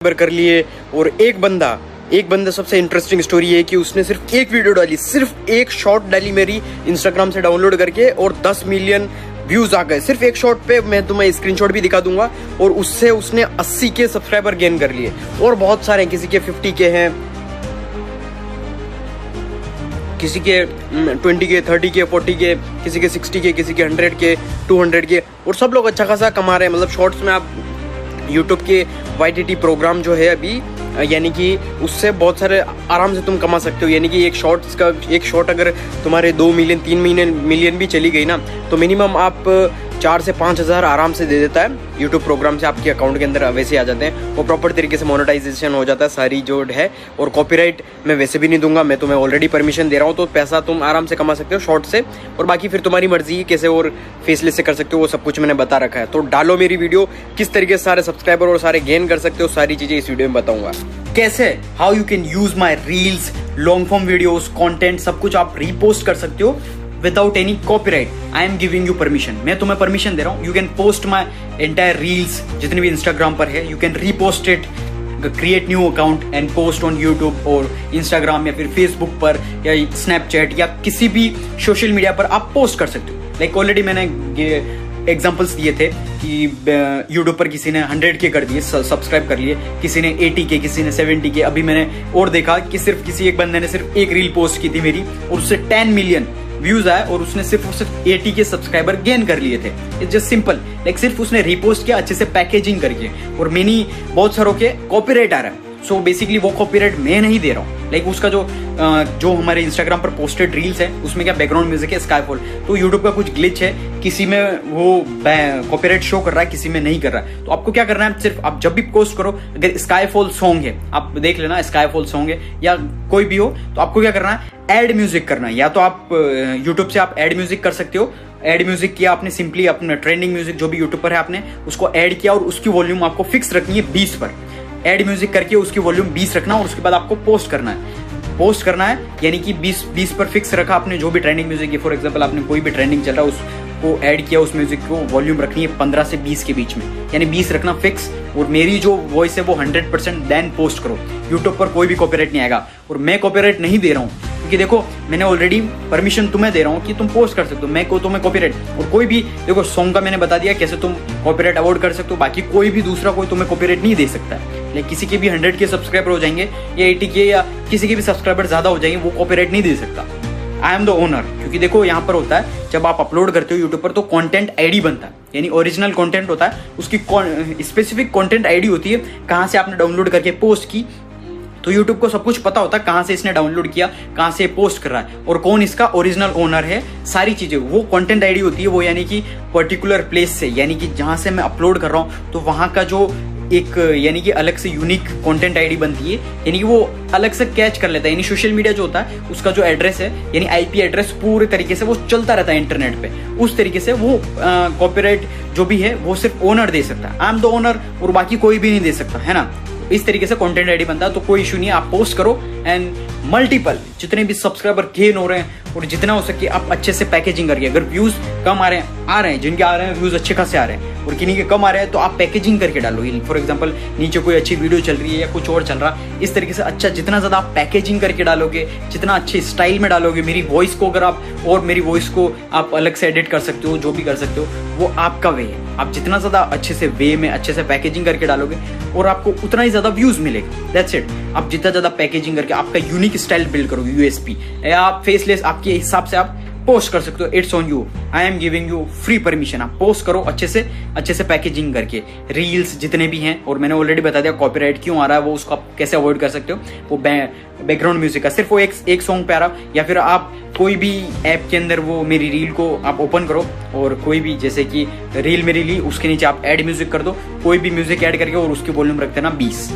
Subscriber कर लिए। और एक बंदा सबसे इंटरेस्टिंग स्टोरी है कि उसने सिर्फ एक वीडियो डाली, सिर्फ एक शॉर्ट डाली मेरी इंस्टाग्राम से डाउनलोड करके, और 10 मिलियन व्यूज आ गए सिर्फ एक शॉर्ट पे। मैं तुम्हें स्क्रीनशॉट भी दिखा दूंगा। और उससे उसने 80 के सब्सक्राइबर गेन कर लिए। और बहुत सारे हैं, किसी के 50 के हैं, किसी के 20 के, 30 के, 40 के, किसी के 60 के, किसी के 100 के, 200 के। और सब लोग अच्छा खासा कमा रहे हैं। मतलब शॉर्ट्स में आप यूट्यूब के YTT प्रोग्राम जो है अभी, यानी कि उससे बहुत सारे आराम से तुम कमा सकते हो। यानी कि एक शॉर्ट अगर तुम्हारे 2 मिलियन 3 मिलियन भी चली गई ना, तो मिनिमम आप 4 से 5 हज़ार आराम से दे देता है यूट्यूब प्रोग्राम से, आपके अकाउंट के अंदर वैसे आ जाते हैं। वो प्रॉपर तरीके से मोनेटाइजेशन हो जाता है सारी जो है। और कॉपीराइट मैं वैसे भी नहीं दूंगा, मैं तुम्हें ऑलरेडी परमिशन दे रहा हूँ, तो पैसा तुम आराम से कमा सकते हो शॉर्ट से। और बाकी फिर तुम्हारी मर्जी कैसे और फेसलेस से कर सकते हो, वो सब कुछ मैंने बता रखा है। तो डालो मेरी वीडियो, किस तरीके से सारे सब्सक्राइबर और सारे गेन कर सकते हो, सारी चीजें इस वीडियो में बताऊंगा। कैसे, how you can use my reels, long form videos, content, सब कुछ आप रीपोस्ट कर सकते हो without any copyright. I am giving you permission, मैं तुम्हें परमिशन दे रहा हूँ। You can post my entire reels जितनी भी इंस्टाग्राम पर है, you can repost it, create new account and post on YouTube और इंस्टाग्राम या फिर फेसबुक पर या स्नैपचैट या किसी भी सोशल मीडिया पर आप पोस्ट कर सकते हो। लाइक ऑलरेडी मैंने एग्जाम्पल्स दिए थे कि यूट्यूब पर किसी ने 100 के कर दिए, सब्सक्राइब कर लिए, किसी ने 80 के, किसी ने 70 के। अभी मैंने और देखा कि सिर्फ किसी एक बंदे ने सिर्फ एक रील पोस्ट की थी मेरी, और उससे 10 मिलियन व्यूज आए, और उसने सिर्फ 80 के सब्सक्राइबर गेन कर लिए थे। इट्स जस्ट सिंपल, लाइक सिर्फ उसने रिपोस्ट किया अच्छे से पैकेजिंग करके। और मैंने बहुत सारों के कॉपीराइट आ रहा है, सो बेसिकली वो कॉपीराइट मैं नहीं दे रहा हूँ। लाइक उसका जो हमारे इंस्टाग्राम पर पोस्टेड रील्स है उसमें क्या बैकग्राउंड म्यूजिक है स्काईफॉल, तो यूट्यूब का कुछ ग्लिच है, किसी में वो कॉपीराइट शो कर रहा है, किसी में नहीं कर रहा है। तो आपको क्या करना है, सिर्फ आप जब भी पोस्ट करो, अगर स्काईफॉल सॉन्ग है, आप देख लेना स्काईफॉल सॉन्ग है या कोई भी हो, तो आपको क्या करना है, एड म्यूजिक करना है। या तो आप यूट्यूब से आप एड म्यूजिक कर सकते हो। एड म्यूजिक किया आपने, सिंपली अपना ट्रेंडिंग म्यूजिक जो भी यूट्यूब पर है आपने उसको ऐड किया, और उसकी वॉल्यूम आपको फिक्स रखनी है 20 पर। एड म्यूजिक करके उसकी वॉल्यूम 20 रखना, और उसके बाद आपको पोस्ट करना है। यानी कि 20 पर फिक्स रखा आपने जो भी ट्रेंडिंग म्यूजिक है। फॉर एग्जांपल आपने कोई भी ट्रेंडिंग चल रहा है उसको ऐड किया, उस म्यूजिक को वॉल्यूम रखनी है 15 से 20 के बीच में, यानी 20 रखना फिक्स। और मेरी जो वॉइस है वो 100% देन पोस्ट करो। यूट्यूब पर कोई भी कॉपीराइट नहीं आएगा, और मैं कॉपीराइट नहीं दे रहा हूँ क्योंकि देखो मैंने ऑलरेडी परमिशन तुम्हें दे रहा हूँ कि तुम पोस्ट कर सकते हो। मैं को तुम्हें कॉपीराइट, और कोई भी देखो सॉन्ग का मैंने बता दिया कैसे तुम कॉपीराइट अवॉइड कर सकते हो। बाकी कोई भी दूसरा कोई तुम्हें कॉपीराइट नहीं दे सकता है। लेकिन किसी के भी 100 के सब्सक्राइबर हो जाएंगे या 80 के, या किसी के भी सब्सक्राइबर ज्यादा हो जाएंगे, वो कॉपीराइट नहीं दे सकता। I am the owner. क्योंकि देखो यहाँ पर होता है जब आप अपलोड करते हो यूट्यूब पर, तो कंटेंट आईडी बनता है, यानी ओरिजिनल कंटेंट होता है, उसकी स्पेसिफिक कंटेंट आईडी होती है, कहाँ से आपने डाउनलोड करके पोस्ट की। तो यूट्यूब को सब कुछ पता होता है कहाँ से इसने डाउनलोड किया, कहाँ से पोस्ट कर रहा है, और कौन इसका ओरिजिनल ओनर है, सारी चीजें। वो कंटेंट आईडी होती है, वो यानी कि पर्टिकुलर प्लेस से, यानी कि जहां से मैं अपलोड कर रहा हूँ, तो वहां का जो एक यानी कि अलग से यूनिक कंटेंट आईडी बनती है, यानी कि वो अलग से कैच कर लेता है। यानी सोशल मीडिया जो होता है उसका जो एड्रेस है, यानी IP एड्रेस पूरे तरीके से वो चलता रहता है इंटरनेट पे, उस तरीके से वो कॉपीराइट जो भी है वो सिर्फ ओनर दे सकता है। आई एम द ओनर, और बाकी कोई भी नहीं दे सकता, है ना। इस तरीके से कंटेंट आईडी बनता है, तो कोई इशू नहीं है, आप पोस्ट करो एंड मल्टीपल जितने भी सब्सक्राइबर गेन हो रहे हैं, और जितना हो सके आप अच्छे से पैकेजिंग करके। अगर व्यूज कम आ रहे हैं, जिनके आ रहे हैं व्यूज अच्छे खासे आ रहे हैं, और किन्हीं के कम आ रहे हैं, तो आप पैकेजिंग करके डालो। फॉर एग्जांपल नीचे कोई अच्छी वीडियो चल रही है या कुछ और चल रहा, इस तरीके से अच्छा जितना ज्यादा आप पैकेजिंग करके डालोगे, जितना अच्छे स्टाइल में डालोगे, मेरी वॉइस को अगर आप, और मेरी वॉइस को आप अलग से एडिट कर सकते हो, जो भी कर सकते हो, वो आपका वे है। आप जितना ज्यादा अच्छे से वे में अच्छे से पैकेजिंग करके डालोगे, और आपको उतना ही ज्यादा व्यूज मिलेगा। That's it. आप जितना ज्यादा पैकेजिंग करके आपका यूनिक स्टाइल बिल्ड करोगे, USP, या आप फेसलेस आपके हिसाब से आप पोस्ट कर सकते हो। It's on you, I am giving you free permission. आप पोस्ट करो अच्छे से पैकेजिंग करके रील्स जितने भी हैं। और मैंने ऑलरेडी बता दिया कॉपीराइट क्यों आ रहा है, वो उसको आप कैसे अवॉइड कर सकते हो। वो बैकग्राउंड म्यूजिक का सिर्फ वो एक सॉन्ग पे आ रहा, या फिर आप कोई भी ऐप के अंदर वो मेरी रील को आप ओपन करो, और कोई भी जैसे कि रील मेरी ली, उसके नीचे आप ऐड म्यूजिक कर दो, कोई भी म्यूजिक ऐड करके, और उसकी वॉल्यूम रख देना 20।